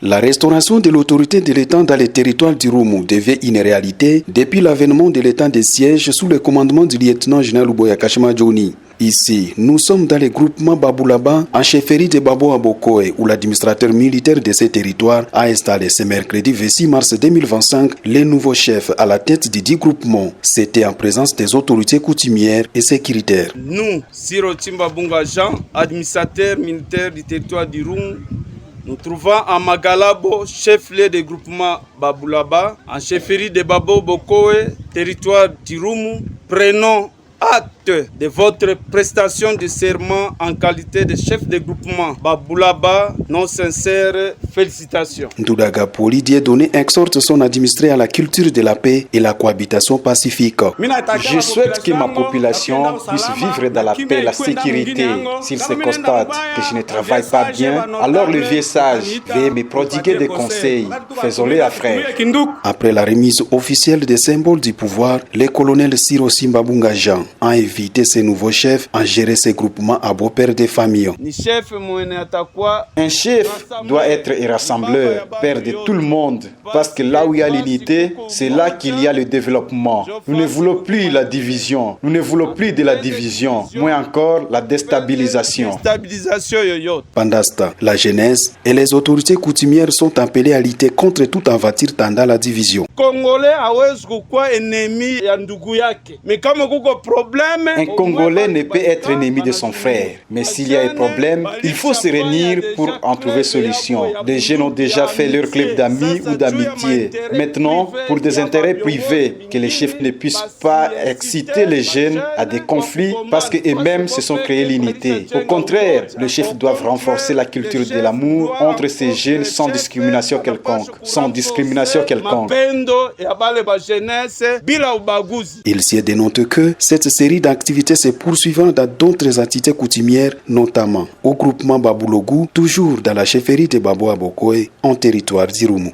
La restauration de l'autorité de l'État dans les territoires d'Irumu devient une réalité depuis l'avènement de l'État de siège sous le commandement du lieutenant-général Uboya Kashima Johnny. Ici, nous sommes dans le groupement Babulaba, en chefferie de Babo Abokoe, où l'administrateur militaire de ces territoires a installé ce mercredi 26 mars 2025 les nouveaux chefs à la tête du dit groupement. C'était en présence des autorités coutumières et sécuritaires. Nous, Siro Chimbabunga Jean, administrateur militaire du territoire d'Irumu, nous trouvons à Magalabo, chef-lieu du groupement Babulaba, en chefferie de Babo Bokoe, territoire d'Irumu. Prenons acte de votre prestation de serment en qualité de chef de groupement Babulaba. Nos sincères félicitations. Ndoudaga Poli Dieudonné exhorte son administré à la culture de la paix et la cohabitation pacifique. Je souhaite que ma population puisse vivre dans la paix et la sécurité. S'il se constate que je ne travaille pas bien, alors le vieux sage veuille me prodiguer des conseils. Faisons-le à frère. Après la remise officielle des symboles du pouvoir, le colonel Siro Simbabunga Jean a invité ses nouveaux chefs à gérer ces groupements à beau-père des familles. Un chef doit être un rassembleur, père de tout le monde, parce que là où il y a l'unité, c'est là qu'il y a le développement. Nous ne voulons plus la division, nous ne voulons plus de la division, moins encore la déstabilisation. Pendant ce temps, la jeunesse et les autorités coutumières sont appelées à lutter contre toute aventure tendant la division. Un Congolais ne peut être ennemi de son frère, mais s'il y a un problème, il faut se réunir pour en trouver solution. Des jeunes ont déjà fait leur club d'amis ou d'amitié. Maintenant, pour des intérêts privés, que les chefs ne puissent pas exciter les jeunes à des conflits parce qu'eux-mêmes se sont créés l'unité. Au contraire, les chefs doivent renforcer la culture de l'amour entre ces jeunes sans discrimination quelconque. Sans discrimination quelconque. Il s'y dénote que cette série d'activités se poursuivant dans d'autres entités coutumières, notamment au groupement Babulogu, toujours dans la chefferie de Babo Abokoe, en territoire d'Irumu.